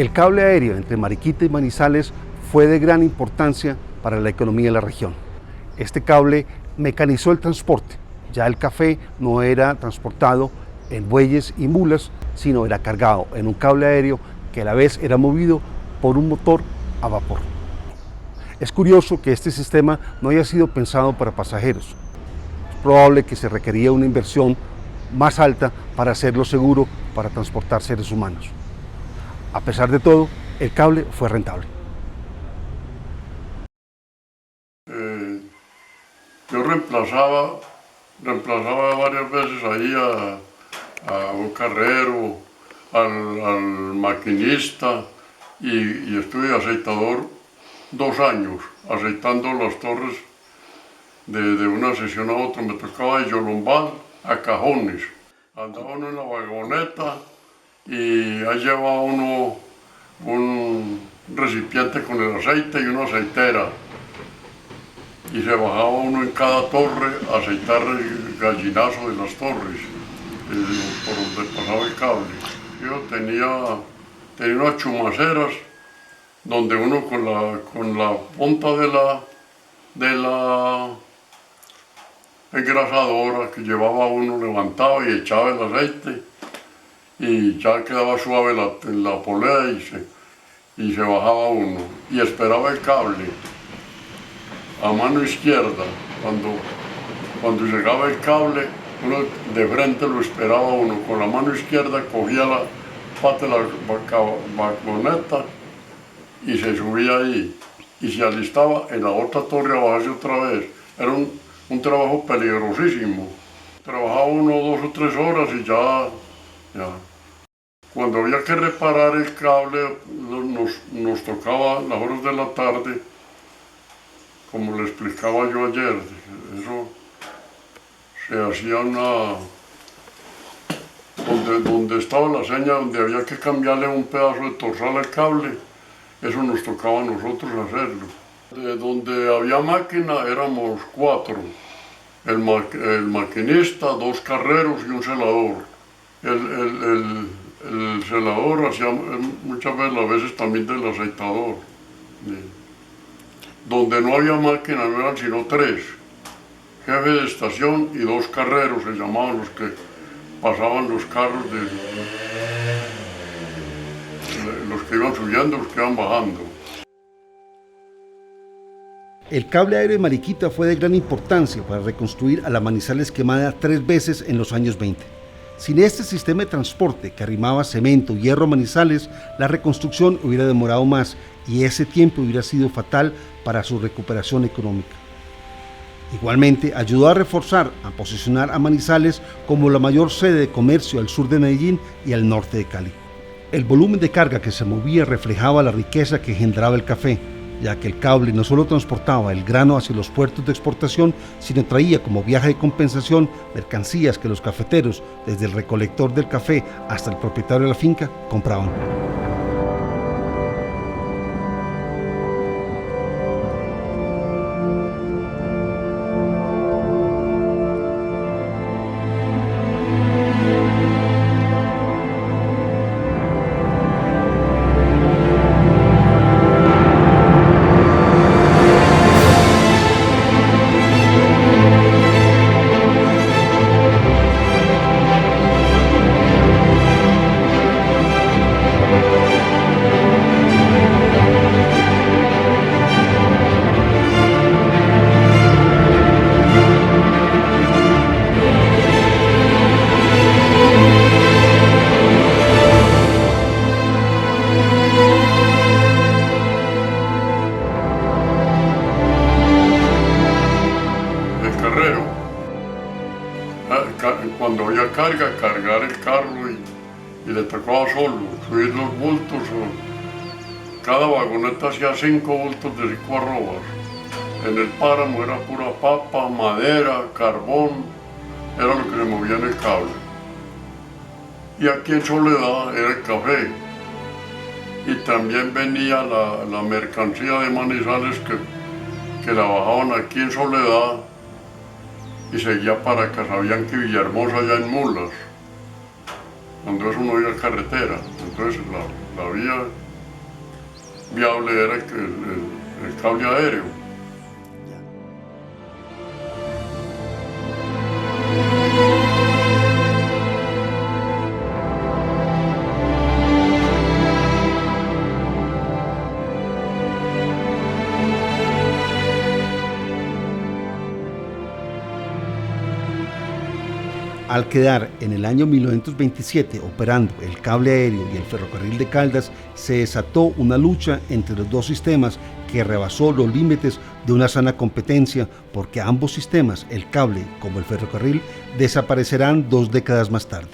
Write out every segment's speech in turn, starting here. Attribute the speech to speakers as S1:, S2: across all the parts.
S1: El cable aéreo entre Mariquita y Manizales fue de gran importancia para la economía de la región. Este cable mecanizó el transporte. Ya el café no era transportado en bueyes y mulas, sino era cargado en un cable aéreo que a la vez era movido por un motor a vapor. Es curioso que este sistema no haya sido pensado para pasajeros. Es probable que se requería una inversión más alta para hacerlo seguro para transportar seres humanos. A pesar de todo, el cable fue rentable.
S2: Yo reemplazaba varias veces ahí a un carrero, al maquinista y estuve aceitador 2 años, aceitando las torres de una sesión a otra. Me tocaba de Yolombal a Cajones. Andaba uno en la vagoneta y ahí llevaba uno un recipiente con el aceite y una aceitera. Y se bajaba uno en cada torre a aceitar el gallinazo de las torres, por donde pasaba el cable. Yo tenía unas chumaceras donde uno con la punta de la engrasadora que llevaba uno levantaba y echaba el aceite y ya quedaba suave la polea y se bajaba uno y esperaba el cable a mano izquierda. Cuando llegaba el cable, uno de frente lo esperaba uno, con la mano izquierda cogía la pata de la vagoneta y se subía ahí y se alistaba en la otra torre a bajarse otra vez. Era un trabajo peligrosísimo. Trabajaba uno 2 o 3 horas y ya. Cuando había que reparar el cable, nos tocaba las horas de la tarde, como le explicaba yo ayer. Eso se hacía donde estaba la seña, donde había que cambiarle un pedazo de torsal al cable, eso nos tocaba a nosotros hacerlo. De donde había máquina éramos 4, el maquinista, 2 carreros y un celador. El celador hacía muchas veces también del aceitador. Donde no había máquina no eran sino 3, jefe de estación y 2 carreros, se llamaban los que pasaban los carros los que iban subiendo, los que iban bajando.
S1: El cable aéreo de Mariquita fue de gran importancia para reconstruir a la Manizales quemada 3 veces en los años 20. Sin este sistema de transporte que arrimaba cemento, hierro a Manizales, la reconstrucción hubiera demorado más y ese tiempo hubiera sido fatal para su recuperación económica. Igualmente, ayudó a reforzar, a posicionar a Manizales como la mayor sede de comercio al sur de Medellín y al norte de Cali. El volumen de carga que se movía reflejaba la riqueza que generaba el café, ya que el cable no solo transportaba el grano hacia los puertos de exportación, sino traía como viaje de compensación mercancías que los cafeteros, desde el recolector del café hasta el propietario de la finca, compraban.
S2: Cuando había cargar el carro y le tocaba solo subir los bultos. Cada vagoneta hacía 5 bultos de 5 arrobas. En el páramo era pura papa, madera, carbón, era lo que se movía en el cable. Y aquí en Soledad era el café. Y también venía la mercancía de Manizales que la bajaban aquí en Soledad y seguía para Casabianca y Villahermosa allá en mulas, cuando eso no había carretera. Entonces la vía viable era el cable aéreo.
S1: Al quedar en el año 1927 operando el cable aéreo y el ferrocarril de Caldas, se desató una lucha entre los dos sistemas que rebasó los límites de una sana competencia, porque ambos sistemas, el cable como el ferrocarril, desaparecerán 2 décadas más tarde.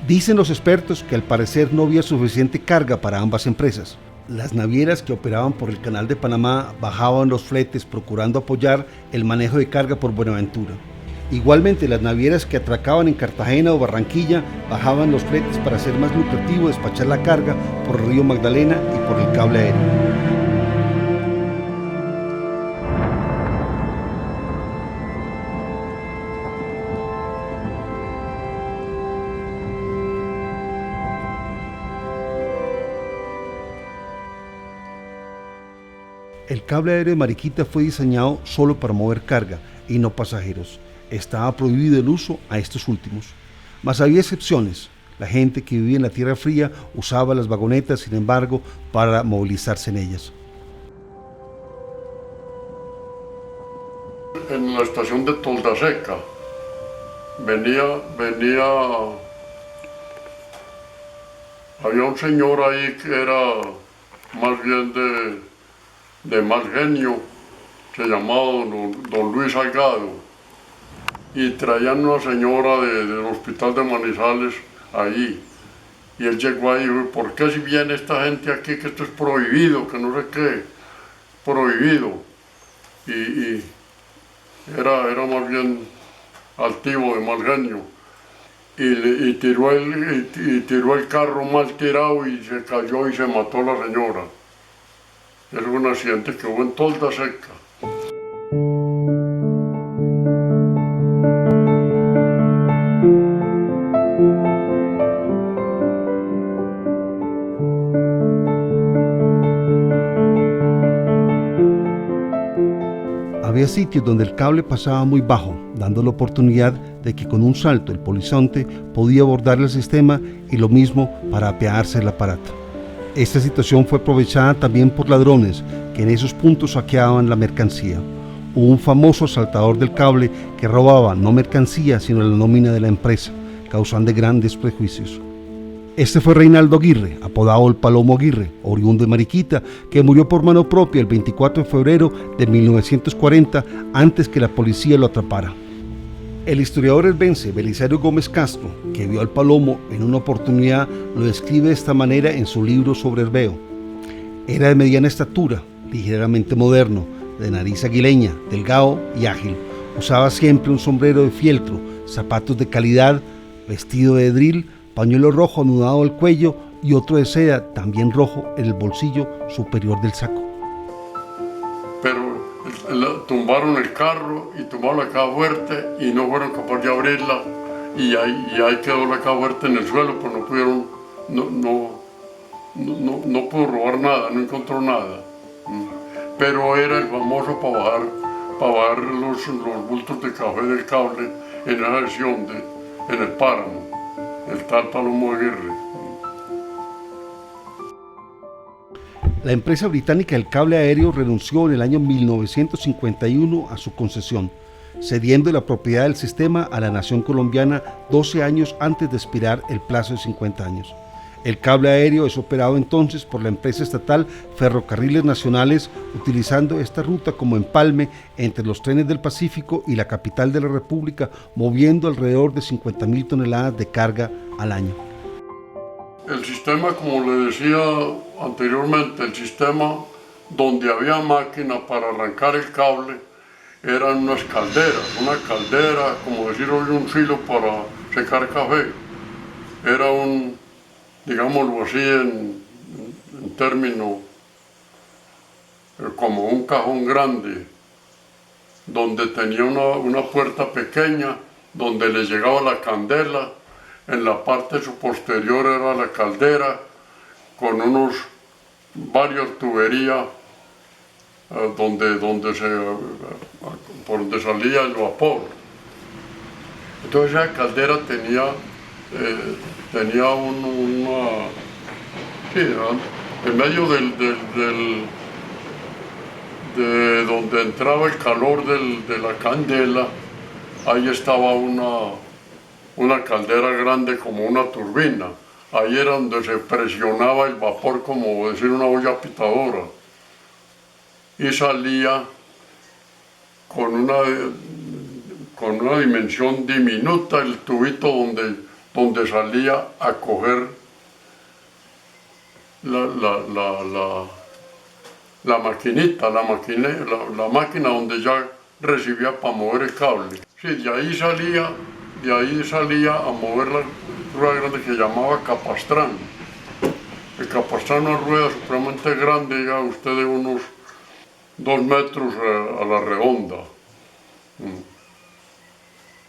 S1: Dicen los expertos que al parecer no había suficiente carga para ambas empresas. Las navieras que operaban por el Canal de Panamá bajaban los fletes procurando apoyar el manejo de carga por Buenaventura. Igualmente, las navieras que atracaban en Cartagena o Barranquilla bajaban los fletes para hacer más lucrativo despachar la carga por el río Magdalena y por el cable aéreo. El cable aéreo de Mariquita fue diseñado solo para mover carga y no pasajeros. Estaba prohibido el uso a estos últimos, mas había excepciones. La gente que vivía en la Tierra Fría usaba las vagonetas, sin embargo, para movilizarse en ellas.
S2: En la estación de Toldaseca había un señor ahí que era más bien de mal genio, se llamaba don Luis Salgado, y traían una señora del hospital de Manizales ahí, y él llegó ahí y dijo: ¿por qué si viene esta gente aquí que esto es prohibido, que no sé qué, prohibido? Y era más bien altivo, de mal genio, y tiró el carro mal tirado y se cayó y se mató la señora. Era un accidente que hubo en Toldaseca.
S1: Había sitios donde el cable pasaba muy bajo, dando la oportunidad de que con un salto el polizonte podía abordar el sistema, y lo mismo para apearse el aparato. Esta situación fue aprovechada también por ladrones que en esos puntos saqueaban la mercancía. Hubo un famoso asaltador del cable que robaba no mercancía sino la nómina de la empresa, causando grandes prejuicios. Este fue Reinaldo Aguirre, apodado el Palomo Aguirre, oriundo de Mariquita, que murió por mano propia el 24 de febrero de 1940, antes que la policía lo atrapara. El historiador elbense Belisario Gómez Castro, que vio al Palomo en una oportunidad, lo describe de esta manera en su libro sobre Herbeo. Era de mediana estatura, ligeramente moderno, de nariz aguileña, delgado y ágil. Usaba siempre un sombrero de fieltro, zapatos de calidad, vestido de drill, pañuelo rojo anudado al cuello y otro de seda, también rojo, en el bolsillo superior del saco.
S2: Pero tumbaron el carro y tumbaron la caja fuerte y no fueron capaces de abrirla, y ahí quedó la caja fuerte en el suelo, pues no pudieron, no pudo robar nada, no encontró nada. Pero era el famoso para bajar los bultos de café del cable en esa sección en el páramo, el tal Palomo Aguirre.
S1: La empresa británica del cable aéreo renunció en el año 1951 a su concesión, cediendo la propiedad del sistema a la nación colombiana 12 años antes de expirar el plazo de 50 años. El cable aéreo es operado entonces por la empresa estatal Ferrocarriles Nacionales, utilizando esta ruta como empalme entre los trenes del Pacífico y la capital de la República, moviendo alrededor de 50.000 toneladas de carga al año.
S2: El sistema, como le decía anteriormente, el sistema donde había máquina para arrancar el cable eran unas calderas, una caldera, como decir hoy un silo para secar café. Era digámoslo así en términos, como un cajón grande, donde tenía una puerta pequeña, donde le llegaba la candela. En la parte posterior era la caldera, con unos varias tuberías por donde salía el vapor. Entonces esa caldera tenía sí, en medio de donde entraba el calor de la candela, ahí estaba una caldera grande como una turbina. Ahí era donde se presionaba el vapor, como decir una olla pitadora, y salía con una dimensión diminuta el tubito donde salía a coger la maquinita, la máquina donde ya recibía para mover el cable. Sí, de ahí salía a mover la rueda grande que llamaba capastrán. El capastrán es una rueda supremamente grande, diga usted, de unos 2 metros a la redonda.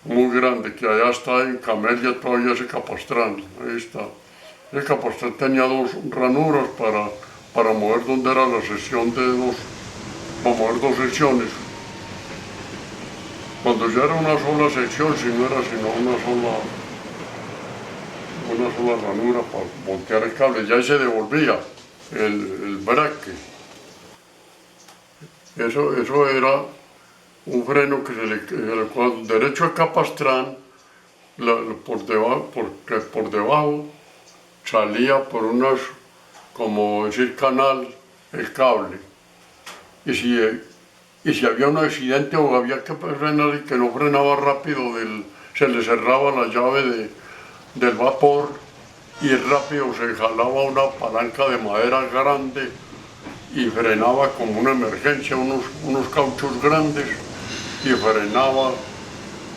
S2: Muy grande, que allá está en Camelia todavía ese capastrán, ahí está. El capastrán tenía 2 ranuras para mover donde era la sección para mover 2 secciones. Cuando ya era una sola sección, si no era sino una sola ranura para voltear el cable, ya se devolvía el braque. Eso era un freno que se le derecho al capastrán, porque por debajo salía por unas, como decir, canal, el cable. Y si había un accidente o había que frenar y que no frenaba rápido, se le cerraba la llave del vapor y rápido se jalaba una palanca de madera grande y frenaba como una emergencia, unos cauchos grandes, y frenaba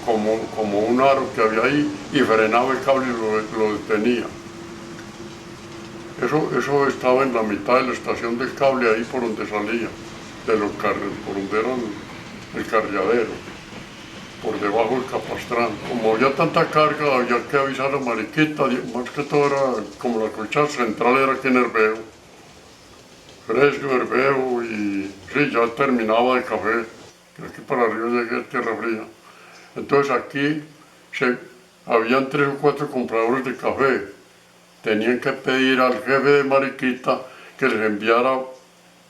S2: como un aro que había ahí, y frenaba el cable y lo detenía. Eso estaba en la mitad de la estación del cable, ahí por donde salía, por donde era el carriadero, por debajo del capastrán. Como había tanta carga, había que avisar a Mariquita, más que todo era, como la colcha central era aquí en Herbeo, Fresco, Herbeo, y sí, ya terminaba de café, que aquí para arriba llegué a Tierra Fría. Entonces aquí habían 3 o 4 compradores de café. Tenían que pedir al jefe de Mariquita que les enviara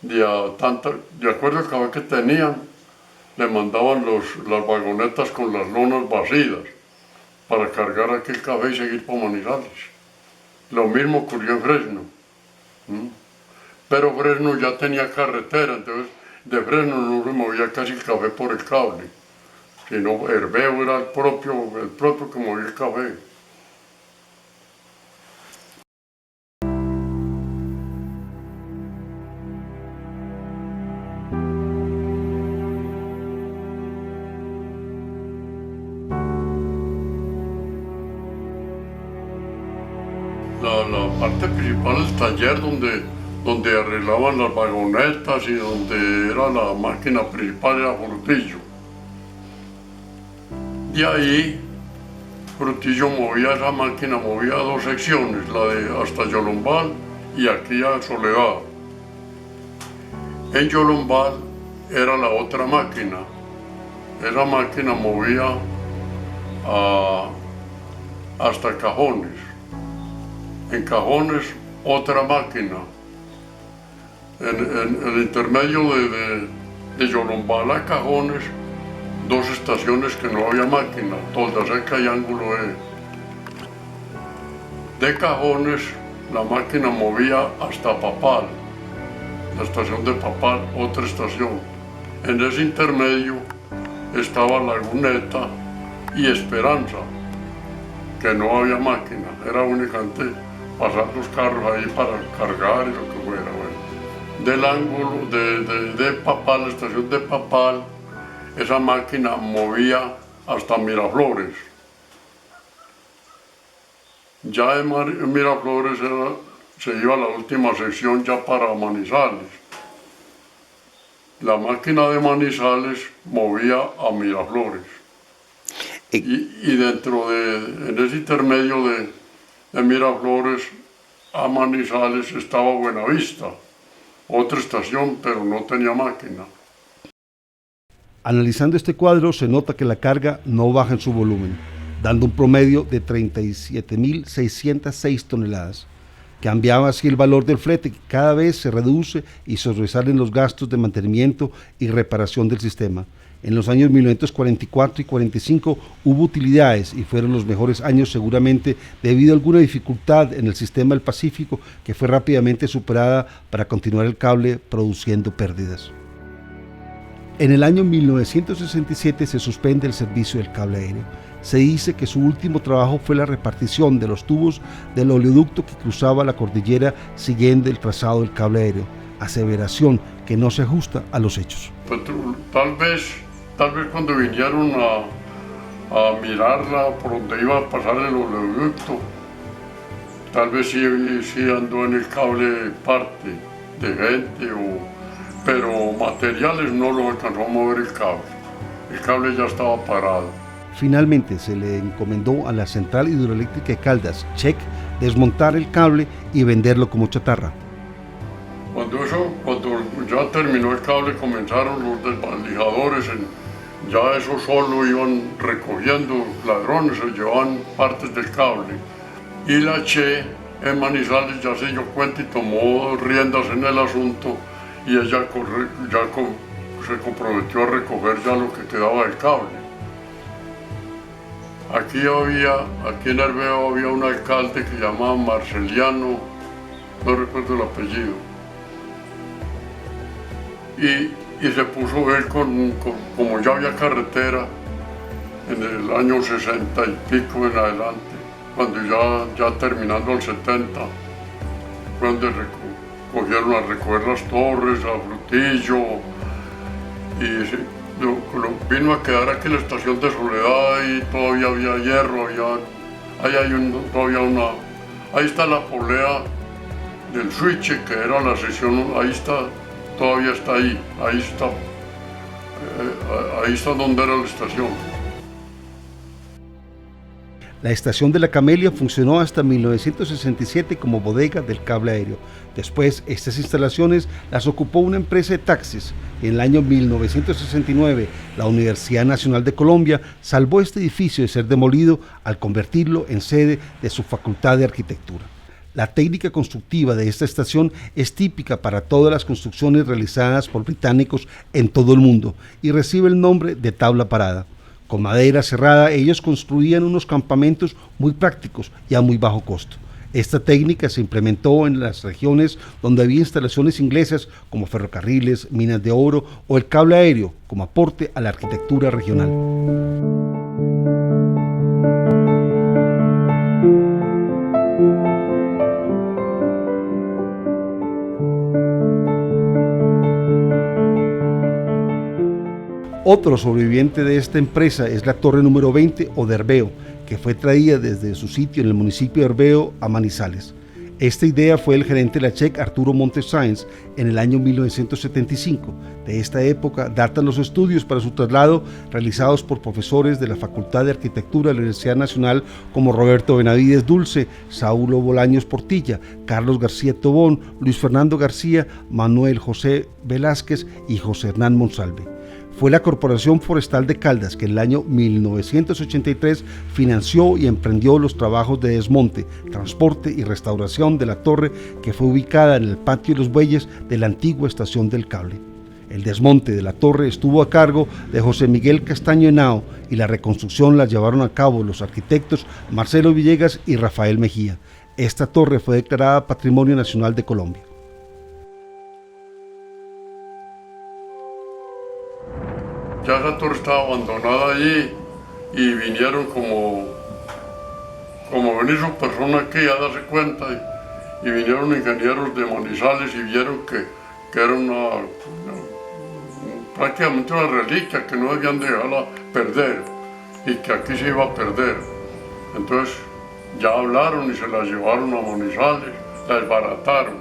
S2: de acuerdo al café que tenían, le mandaban las vagonetas con las lonas vacías para cargar aquí el café y seguir para Manizales. Lo mismo ocurrió en Fresno. Pero Fresno ya tenía carretera, entonces de Fresno no se movía casi el café por el cable, sino Herbeo era el propio que movía el café. La parte principal del taller donde arreglaban las vagonetas y donde era la máquina principal era Frutillo. De ahí Frutillo movía esa máquina, movía 2 secciones, la de hasta Yolombal y aquí a Soledad. En Yolombal era la otra máquina. Esa máquina movía hasta Cajones. En Cajones otra máquina. En el intermedio de Yolombal a Cajones, 2 estaciones que no había máquina, Tolda Seca y Ángulo E. De Cajones la máquina movía hasta Papal, la estación de Papal, otra estación. En ese intermedio estaba Laguneta y Esperanza, que no había máquina, era únicamente pasar los carros ahí para cargar y lo que fuera. Bueno. Del ángulo de Papal, la estación de Papal, esa máquina movía hasta Miraflores. Ya en Miraflores se iba a la última sección ya para Manizales. La máquina de Manizales movía a Miraflores. Y en ese intermedio de Miraflores a Manizales estaba Buenavista. otra estación, pero no tenía máquina.
S1: Analizando este cuadro se nota que la carga no baja en su volumen, dando un promedio de 37.606 toneladas. Cambiaba así el valor del flete, que cada vez se reduce y sobresalen los gastos de mantenimiento y reparación del sistema. En los años 1944 y 45 hubo utilidades y fueron los mejores años seguramente debido a alguna dificultad en el sistema del Pacífico que fue rápidamente superada para continuar el cable produciendo pérdidas. En el año 1967 se suspende el servicio del cable aéreo. Se dice que su último trabajo fue la repartición de los tubos del oleoducto que cruzaba la cordillera siguiendo el trazado del cable aéreo, aseveración que no se ajusta a los hechos.
S2: Pues, tal vez cuando vinieron a mirarla por donde iba a pasar el oleoducto, tal vez sí andó en el cable parte de gente, pero materiales no lo alcanzó a mover el cable ya estaba parado.
S1: Finalmente se le encomendó a la Central Hidroeléctrica de Caldas, CHEC, desmontar el cable y venderlo como chatarra.
S2: Cuando ya terminó el cable, comenzaron los desvalijadores, ya eso solo iban recogiendo ladrones, se llevaban partes del cable. Y la CHE en Manizales ya se dio cuenta y tomó riendas en el asunto y ella se comprometió a recoger ya lo que quedaba del cable. Aquí en Herveo había un alcalde que se llamaba Marceliano, no recuerdo el apellido, y se puso él como ya había carretera en el año 60 y pico en adelante, cuando ya terminando el 70, cuando cogieron a recoger las torres, a Frutillo, y vino a quedar aquí en la estación de Soledad y todavía había hierro, ahí está la polea del switch, que era la sección, todavía está ahí está donde era la estación.
S1: La estación de La Camelia funcionó hasta 1967 como bodega del cable aéreo. Después, estas instalaciones las ocupó una empresa de taxis. En el año 1969, la Universidad Nacional de Colombia salvó este edificio de ser demolido al convertirlo en sede de su Facultad de Arquitectura. La técnica constructiva de esta estación es típica para todas las construcciones realizadas por británicos en todo el mundo y recibe el nombre de tabla parada. Con madera cerrada, ellos construían unos campamentos muy prácticos y a muy bajo costo. Esta técnica se implementó en las regiones donde había instalaciones inglesas como ferrocarriles, minas de oro o el cable aéreo como aporte a la arquitectura regional. Otro sobreviviente de esta empresa es la torre número 20 o de Herveo, que fue traída desde su sitio en el municipio de Herveo a Manizales. Esta idea fue el gerente de la CHEC, Arturo Montes Sáenz, en el año 1975. De esta época datan los estudios para su traslado realizados por profesores de la Facultad de Arquitectura de la Universidad Nacional como Roberto Benavides Dulce, Saulo Bolaños Portilla, Carlos García Tobón, Luis Fernando García, Manuel José Velázquez y José Hernán Monsalve. Fue la Corporación Forestal de Caldas que en el año 1983 financió y emprendió los trabajos de desmonte, transporte y restauración de la torre que fue ubicada en el patio de los bueyes de la antigua estación del cable. El desmonte de la torre estuvo a cargo de José Miguel Castaño Henao y la reconstrucción la llevaron a cabo los arquitectos Marcelo Villegas y Rafael Mejía. Esta torre fue declarada Patrimonio Nacional de Colombia.
S2: Ya esa torre estaba abandonada allí y vinieron como venir su persona aquí a darse cuenta y vinieron ingenieros de Manizales y vieron que era prácticamente una reliquia que no debían dejarla perder y que aquí se iba a perder. Entonces ya hablaron y se la llevaron a Manizales, la desbarataron.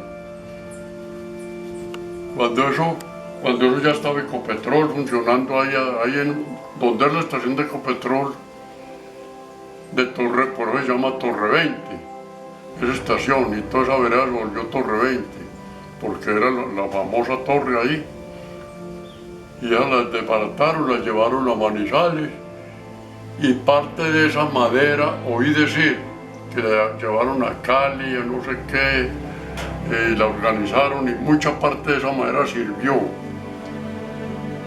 S2: Cuando eso ya estaba Ecopetrol funcionando ahí donde es la estación de Ecopetrol de Torre, por eso se llama Torre 20, esa estación, y toda esa vereda se volvió Torre 20. porque era la famosa torre ahí. Y ya la desbarataron, la llevaron a Manizales, y parte de esa madera, oí decir, que la llevaron a Cali, a no sé qué, la organizaron, y mucha parte de esa madera sirvió.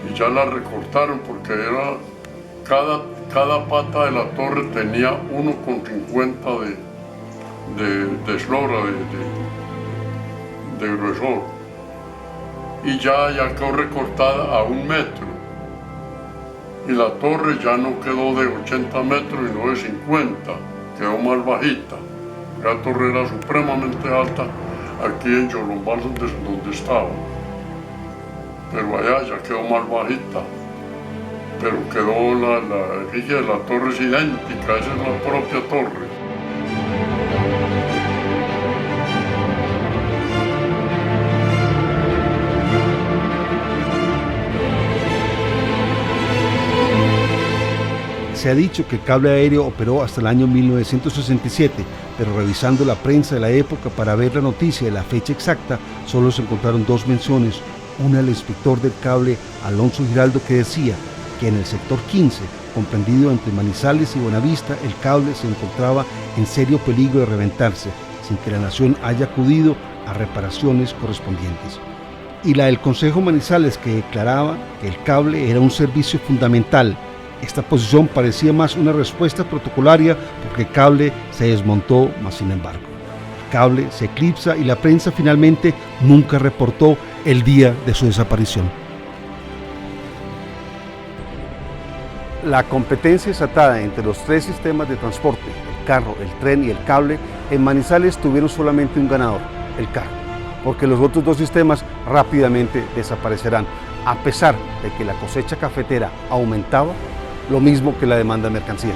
S2: Y ya la recortaron porque era, cada pata de la torre tenía 1,50 de eslora, de gruesor. Y ya quedó recortada a 1 metro. Y la torre ya no quedó de 80 metros, sino de 50, quedó más bajita. La torre era supremamente alta aquí en Yolombal, donde estaba. Pero allá ya quedó más bajita. Pero quedó la efigie de la torre es idéntica, esa es la propia torre.
S1: Se ha dicho que el cable aéreo operó hasta el año 1967, pero revisando la prensa de la época para ver la noticia de la fecha exacta, solo se encontraron 2 menciones, una del inspector del cable Alonso Giraldo, que decía que en el sector 15, comprendido entre Manizales y Buenavista, el cable se encontraba en serio peligro de reventarse, sin que la nación haya acudido a reparaciones correspondientes. Y la del Consejo Manizales, que declaraba que el cable era un servicio fundamental. Esta posición parecía más una respuesta protocolaria porque el cable se desmontó, mas sin embargo, el cable se eclipsa y la prensa finalmente nunca reportó el día de su desaparición. La competencia desatada entre los 3 sistemas de transporte, el carro, el tren y el cable, en Manizales tuvieron solamente un ganador, el carro, porque los otros 2 sistemas rápidamente desaparecerán, a pesar de que la cosecha cafetera aumentaba, lo mismo que la demanda de mercancías.